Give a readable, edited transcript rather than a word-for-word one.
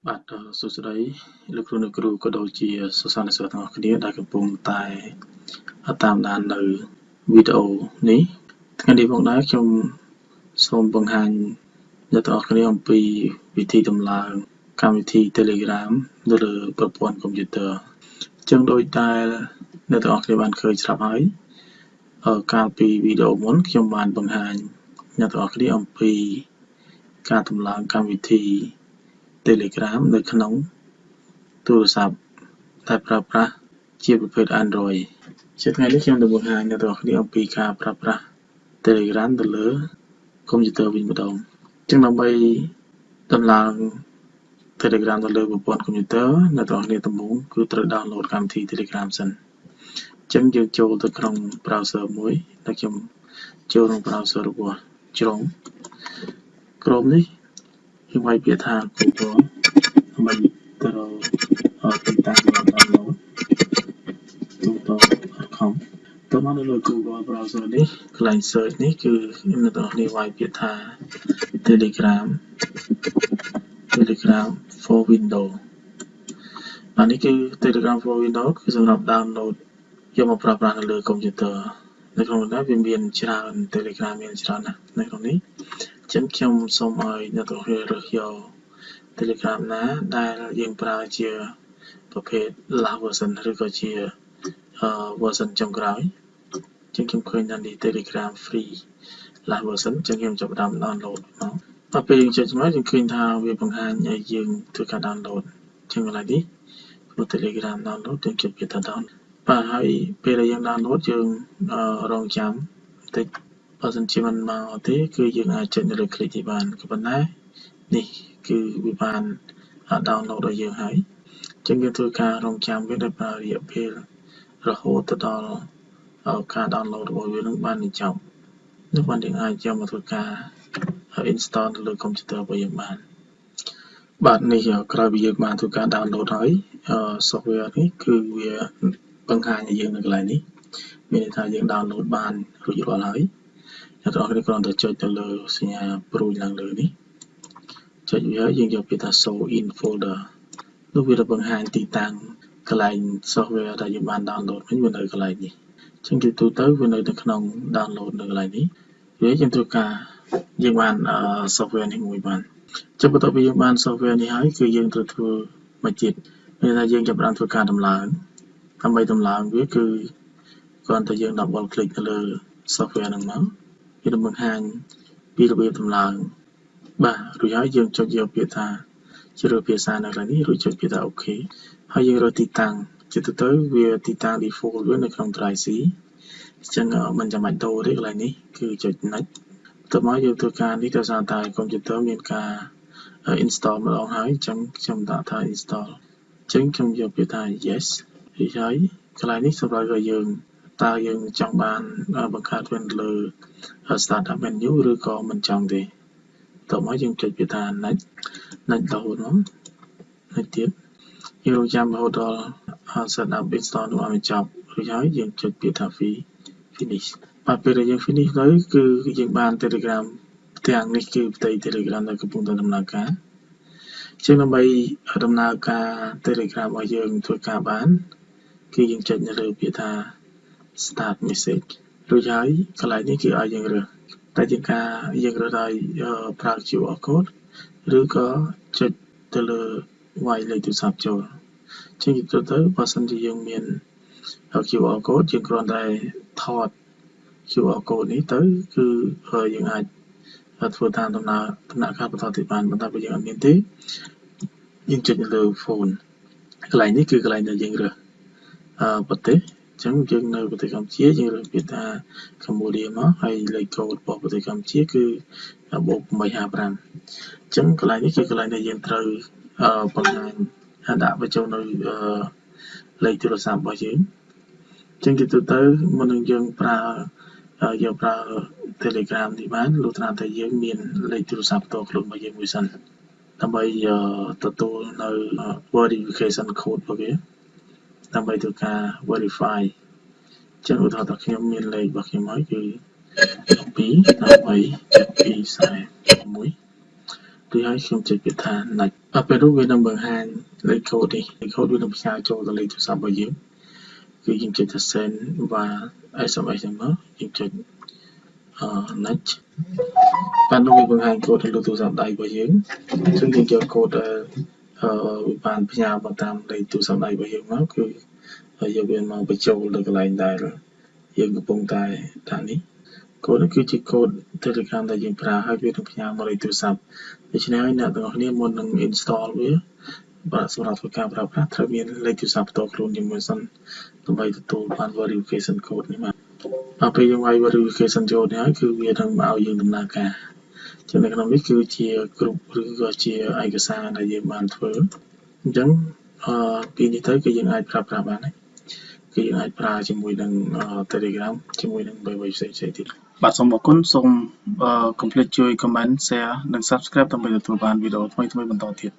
បាទសួស្តីលោកគ្រូអ្នកគ្រូក៏ដូចជាសិស្សានុសិស្សទាំងអស់គ្នាដែលកំពុងតែតាមដាននៅវីដេអូនេះថ្ងៃនេះផងដែរខ្ញុំសូមបង្ហាញអ្នកទាំងអស់គ្នាអំពីវិធីដំឡើងកម្មវិធី Telegram នៅលើប្រព័ន្ធកុំព្យូទ័រអញ្ចឹងដូចដែលអ្នកទាំងអស់គ្នាបានឃើញស្រាប់ហើយកាលពីវីដេអូមុនខ្ញុំបានបង្ហាញអ្នកទាំងអស់គ្នាអំពីការដំឡើងកម្មវិធី Telegram នៅក្នុងទូរស័ព្ទដែលប្រើប្រាស់ជាប្រភេទ Android ជាថ្ងៃនេះខ្ញុំនឹងបង្ហាញអ្នកទាំងអស់គ្នាអំពីការប្រើប្រាស់ Telegram ទៅលើកុំព្យូទ័រវិញម្ដងអញ្ចឹងដើម្បីដំឡើង Telegram ទៅលើប្រព័ន្ធកុំព្យូទ័រអ្នកទាំងអស់គ្នាដំបូងគឺត្រូវ download កម្មវិធី Telegram សិនអញ្ចឹងយើងចូលទៅក្នុង browser មួយដែលខ្ញុំចូលក្នុង browser របស់ Chrome នេះយើងវាយពាក្យថា Google ដើម្បីទៅទីតាំងរបស់ download google.com តើមកនៅលើ Google browser នេះកន្លែង search នេះគឺអ្នកទាំងអស់គ្នាវាយពាក្យថា Telegram for Windows អានេះគឺ Telegram for Windows គឺសម្រាប់ download យកមកប្រើប្រាស់នៅលើកុំព្យូទ័រនៅក្នុងនេះវាមានច្រើន Telegram មានច្រើនណាស់នៅក្នុងនេះអញ្ចឹងខ្ញុំសូមឲ្យអ្នកទាំងអស់គ្នារើសយក Telegram ណាដែលយើងប្រើជាប្រភេទ last version ឬក៏ជាversion ចុងក្រោយអញ្ចឹងខ្ញុំឃើញថានេះ Telegram free last version អញ្ចឹងខ្ញុំចាប់ផ្ដើម download មកដល់ពេលយើងចុចមកយើងឃើញថាវាបង្ហាញឲ្យយើងធ្វើការ download អញ្ចឹងកន្លែងនេះក្នុង Telegram download យើងចុចពាក្យថា download បាទហើយពេលដែលយើង download យើងរងចាំបន្តិចបើសិនជាមិនមកទេគឺយើងអាចចុចនៅលើ click នេះបានក៏ប៉ុន្តែនេះគឺវាបាន download ឲ្យយើងហើយអញ្ចឹងយើងធ្វើការរងចាំវាដោយប្រើរយៈពេលរហូតទៅដល់ការ download របស់វានឹងបានបញ្ចប់នោះបានយើងអាចយកមកធ្វើការ install នៅលើកុំព្យូទ័ររបស់យើងបានបាទនេះក្រោយពីយើងបានធ្វើការ download ហើយsoftware នេះគឺវាបង្ហាញឲ្យយើងនៅកន្លែងនេះមានន័យថាយើង download បានរួចរាល់ហើយអ្នកទាំងអស់គ្នាគ្រាន់តែចុចទៅលើសញ្ញាព្រួយឡើងលើនេះចុចវាហើយយើងយកពាក្យថា show in folder នោះវាទៅបង្ហាញទីតាំងកន្លែង software ដែលយើងបាន download វិញវានៅកន្លែងនេះអញ្ចឹងជាទូទៅវានៅក្នុង download នៅកន្លែងនេះវាយើងធ្វើការយើងបាន software នេះមួយបានចុះបន្ទាប់ពីយើងបាន software នេះហើយគឺយើងត្រូវធ្វើមួយទៀតមានន័យថាយើងចាប់ផ្ដើមធ្វើការដំឡើងដើម្បីដំឡើងវាគឺគ្រាន់តែយើង double click ទៅលើ software ហ្នឹងមកវានឹងបង្ហាញពីរបៀបដំឡើងបាទរួចហើយយើងចុចយកពាក្យថាជ្រើសភាសានៅកន្លែងនេះរួចចុចពាក្យថា OK ហើយយើងរើសទីតាំងជាទូទៅវាទីតាំង default វានៅក្នុង drive C អញ្ចឹងមិនចាំបាច់ដូរទេកន្លែងនេះគឺចុច next តើមកយើងធ្វើការនេះដោយសារតែកុំព្យូទ័រមានការ install ម្ដងហើយអញ្ចឹងខ្ញុំដាក់ថា install អញ្ចឹងខ្ញុំយកពាក្យថា yes រួចហើយកន្លែងនេះសម្រាប់ឲ្យយើងតើយើងចង់បានបង្កើតវាលើ startup menu ឬក៏មិនចង់ទេតើមកយើងចុចពាក្យថា next រហូតមក next ទៀតយើងរងចាំរហូតដល់ setup install នោះឲ្យចប់រួចហើយយើងចុចពាក្យថា finish បាទពេលដែលយើង finish ទៅគឺយើងបាន Telegram ផ្ទាំងនេះគឺផ្ទៃ Telegram ដែលកំពុងតែដំណើរការជាងដើម្បីដំណើរការ Telegram របស់យើងធ្វើការបានគឺយើងចុចនៅលើពាក្យថា start message រួចហើយកន្លែងនេះគឺឲ្យយើងរើសតែជាការយើងរើសឲ្យប្រើ QR code ឬក៏ចុចទៅលើវាយលេខទូរស័ព្ទចូលជាងទៅបើសិនជាយើងមាន QR code យើងគ្រាន់តែថត QR code នេះទៅគឺយើងអាចធ្វើតាមដំណើរការបន្តទៀតបានប៉ុន្តែបើយើងអត់មានទេយើងចុចនៅលើ phone កន្លែងនេះគឺកន្លែងដែលយើងរើសប្រទេសអញ្ចឹងយើងនៅប្រទេសកម្ពុជាយើងរើសពាក្យថា Cambodia មកហើយលេខកូដរបស់ប្រទេសកម្ពុជាគឺ+855អញ្ចឹងកន្លែងនេះគឺកន្លែងដែលយើងត្រូវបង្ហាញដាក់បញ្ចូលនៅលេខទូរស័ព្ទរបស់យើងអញ្ចឹងជាទូទៅមុននឹងយើងប្រើយកប្រើ Telegram នេះបានលុះត្រាតែយើងមានលេខទូរស័ព្ទផ្ទាល់ខ្លួនរបស់យើងមួយសិនដើម្បីទទួលនៅ verification code របស់វាដើម្បីធ្វើការ verify អញ្ចឹងឧទាហរណ៍ថាខ្ញុំមានលេខរបស់ខ្ញុំហើយគឺ 2 18 72 46 rồi hãy không chơi cái thàn này ở bên lúc bên nằm bằng hai lấy code đi lấy code bên nằm sao cho lấy từ sao bao nhiêu cứ dùng chơi send và SMS nữa dùng chơi next bạn lúc bên bằng hai code lấy từ sao đại bao nhiêuซึ่ง dùng chơi code បានផ្ញើមកតាមលេខទូរស័ព្ទដៃរបស់យើងមកគឺយកវាមកបញ្ចូលនៅកន្លែងដែលយើងកំពុងតែដាក់នេះកូដនេះគឺជាកូដ Telegram ដែលយើងប្រើហើយវានឹងផ្ញើមកលេខទូរស័ព្ទដូច្នេះហើយអ្នកទាំងអស់គ្នាមុននឹង install វាបាទសម្រាប់ធ្វើការប្រើប្រាស់ត្រូវមានលេខទូរស័ព្ទផ្ទាល់ខ្លួនជាមួយសិនដើម្បីទទួលបាន verification code នេះមកដល់ពេលយើងវាយ verification code នេះហើយគឺវានឹងមកឲ្យយើងដំណើរការចឹងនៅក្នុងនេះគឺជាគ្រប់ឬក៏ជាឯកសារដែលយើងបានធ្វើអញ្ចឹងពីនេះទៅគឺយើងអាចប្រើប្រាស់បានហើយគឺយើងអាចប្រើជាមួយនឹង Telegram ជាមួយនឹងអ្វីផ្សេងៗទៀតបាទសូមអរគុណសូមកុំភ្លេចជួយ comment share និង subscribe ដើម្បីទទួលបានវីដេអូថ្មីៗបន្តទៀត